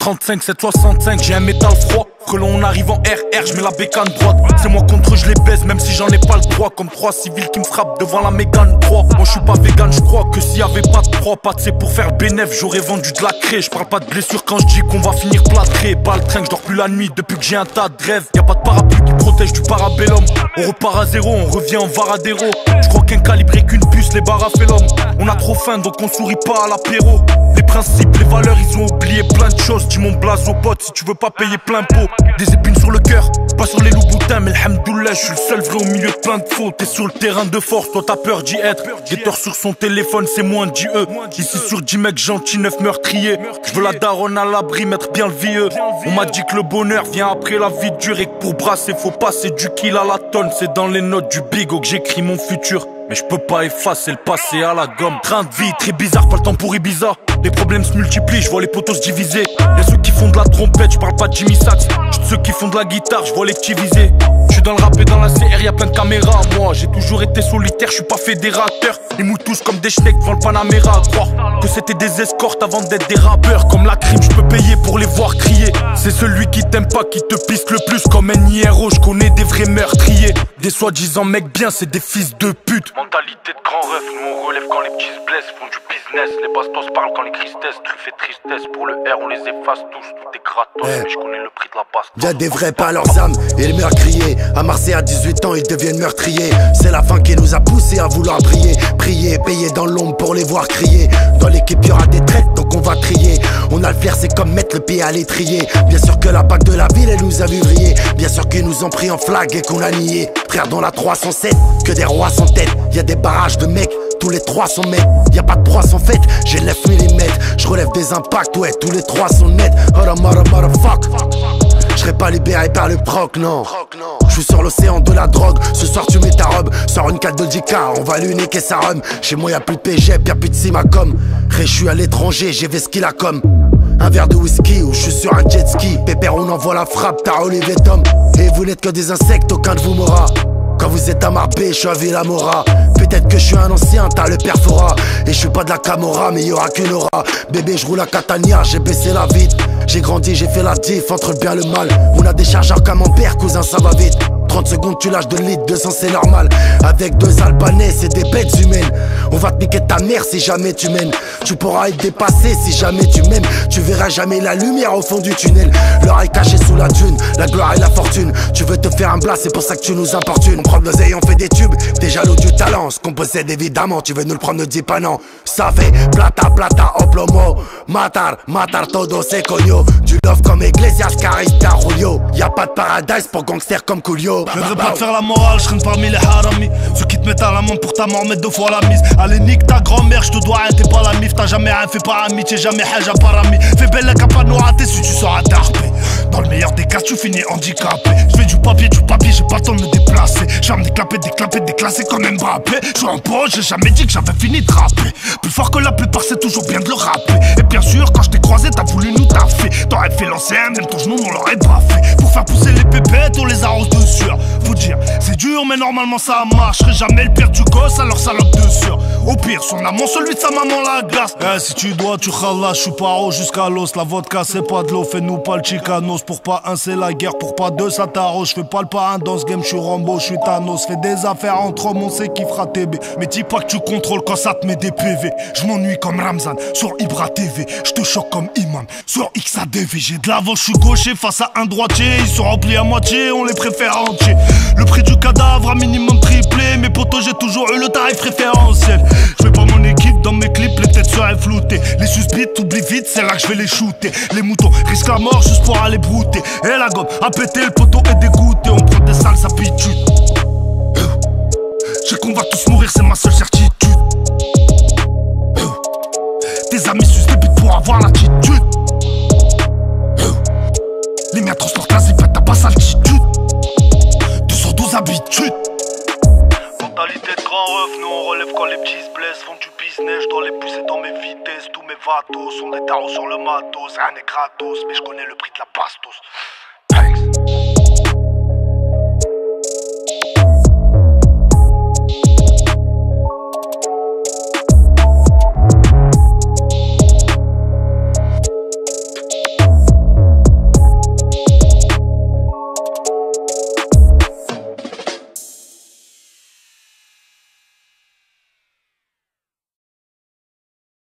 .35, 765, j'ai un métal froid. Frelon, on arrive en RR, je mets la bécane droite. C'est moi contre eux, je les baise, même si j'en ai pas le droit. Comme 3 civils qui me frappent devant la Mégane 3. Moi je suis pas vegan, je crois que s'il y avait pas de proie, pas de c'est pour faire bénéf, j'aurais vendu de la craie. Je parle pas de blessure quand je dis qu'on va finir plâtré. Pas le train, je dors plus la nuit depuis que j'ai un tas de rêves. Y'a pas de parapluie qui protège du parabellum. On repart à zéro, on revient en Varadero. Je crois qu'un calibré qu'une puce, les barres a fait l'homme. On a trop faim donc on sourit pas à l'apéro. Les principes, les valeurs, ils ont oublié plein de choses. Dis mon blaze aux potes si tu veux pas payer plein pot. Des épines sur le cœur, pas sur les loups boutins, mais alhamdoulilah, je suis le seul vrai au milieu de plein de faux. T'es sur le terrain de force, toi t'as peur d'y être. Guetteur sur son téléphone, c'est moins d'IE. Ici sur 10 mecs gentils, 9 meurtriers. Je veux la daronne à l'abri, mettre bien le vieux. On m'a dit que le bonheur vient après la vie dure et que pour brasser faut passer du kill à la tonne. C'est dans les notes du bigo que j'écris mon futur. Mais je peux pas effacer le passé à la gomme. Train de vie très bizarre, pas le temps pour Ibiza. Les problèmes se multiplient, je vois les potos se diviser. Y'a ceux qui font de la trompette, je parle pas de Jimmy Sax. J'suis de ceux qui font de la guitare, je vois les petits viser. J'suis dans le rap et dans la CR, y'a plein de caméras. Moi j'ai toujours été solitaire, j'suis pas fédérateur. Ils mouillent tous comme des schnecks devant le Panamera. À croire que c'était des escortes avant d'être des rappeurs. Comme la crime, j'peux payer pour les voir crier. C'est celui qui t'aime pas qui te piste le plus. Comme un IRO, j'connais des vrais meurtriers. Des soi-disant mecs bien, c'est des fils de pute. Mentalité de grand ref, nous on relève quand les petits se blessent, font du business. Les bastos parlent quand les tristesses, truffes et tristesse. Pour le R on les efface tous, tout est gratos, mais je connais le prix de la passe. Y'a des vrais pas leurs âmes et les meurtriers. À Marseille à 18 ans ils deviennent meurtriers. C'est la fin qui nous a poussé à vouloir briller. Prier, payer dans l'ombre pour les voir crier. Dans l'équipe y'aura des traites donc on va trier. On a le flair, c'est comme mettre le pied à l'étrier. Bien sûr que la PAC de la ville elle nous a vu vriller. Bien sûr qu'ils nous ont pris en flag et qu'on a nié. Frère dans la 307, que des rois sans tête. Y'a des barrages de mecs, tous les 300 mètres. Y'a pas de 300 fêtes, j'ai 9 mm. J'relève des impacts, ouais, tous les 3 sont nets. Oh la motherfuck. J'serai pas libéré par le proc, non. J'suis sur l'océan de la drogue. Ce soir tu mets ta robe, sors une 4 de 10K. On va l'unique et sa rhum. Chez moi y'a plus de PG, y'a plus de Simacom. Ré, j'suis à l'étranger, j'ai vesqué la com. Un verre de whisky ou je suis sur un jet ski. Pépère on envoie la frappe, t'as Olivier Tom. Et vous n'êtes que des insectes, aucun de vous m'aura. Quand vous êtes à Marbé, je suis à Villamora. Peut-être que je suis un ancien, t'as le perfora. Et je suis pas de la Camorra, mais y'aura qu'une aura. Bébé, je roule à Catania, j'ai baissé la vitre. J'ai grandi, j'ai fait la diff entre le bien et le mal. On a des chargeurs comme mon père, cousin, ça va vite. 30 secondes, tu lâches 2 litres, 200 c'est normal. Avec 2 Albanais, c'est des bêtes humaines. On va te piquer ta mère si jamais tu mènes. Tu pourras être dépassé si jamais tu m'aimes. Tu verras jamais la lumière au fond du tunnel. L'oreille cachée sous la dune, la gloire et la fortune. Tu veux te faire un blas, c'est pour ça que tu nous importunes. On prend de l'oseille, on fait des tubes. T'es jaloux du talent, ce qu'on possède évidemment. Tu veux nous le prendre, ne dis pas non. Ça fait plata, plata, oplomo. Matar, matar, todo se coño. Du love comme Iglesias, Carista, Julio. Y'a pas de paradise pour gangsters comme Coolio. Je viendrai pas te faire la morale, je traîne parmi les haramis. Ceux qui te mettent à l'amende pour ta mort mettent 2 fois la mise. Allez nique ta grand-mère, je te dois rien, t'es pas la mif. T'as jamais rien fait par amitié, jamais haja par ami. Fais belle la capa nous rater si tu sauras tarper. Dans le meilleur des cas tu finis handicapé. Je fais du papier, j'ai pas le temps de me déplacer. J'aime déclassé comme Mbappé. Je suis un pro, j'ai jamais dit que j'avais fini de rapper. Plus fort que la plupart c'est toujours bien de le rapper. Et bien sûr quand je t'ai croisé t'as voulu nous taffer. T'aurais fait l'ancien, même ton genou on l'aurait pas fait. Pour faire pousser les pépettes on les arrose de sueur. Faut dire, c'est dur mais normalement ça marcherait jamais le pire du gosse alors salope de sueur. Au pire son amant celui de sa maman la glace. Si tu dois tu khalas, je suis paro jusqu'à l'os. La vodka c'est pas de l'eau, fais-nous pas le chicanos. Pour pas un c'est la guerre, pour pas deux ça t'arrose. Je fais pas le parrain dans ce game, je suis Rambo, je suis Thanos. Fais des affaires entre hommes, on sait qui fera TB. Mais dis pas que tu contrôles quand ça te met des PV. Je m'ennuie comme Ramzan sur Ibra TV. Je te choque comme Imam sur XADV. J'ai de l'avant, je suis gaucher face à un droitier. Ils sont remplis à moitié, on les préfère entiers. Le prix du cadavre a minimum triplé. Mes potos j'ai toujours eu le tarif référentiel. Je fais pas mon équipe dans mes clips, les têtes seraient floutées. Les suspects oublie vite, c'est là que je vais les shooter. Les moutons risquent la mort juste pour aller brouter. Et la gomme a pété, le poteau est dégoûté. On prend des sales habitudes. Je sais qu'on va tous mourir, c'est ma seule certitude. Tes amis sucent des bites pour avoir l'attitude. Les miens transportent la zipette, t'as pas sa altitude. 212 habitudes. Mentalité de grand ref, nous on relève quand les petits se blessent. Font du business, je dois les pousser dans mes vitesses. Tous mes vatos sont des tarots sur le matos. Rien n'est gratos, mais je connais le prix de la bastos. Thanks.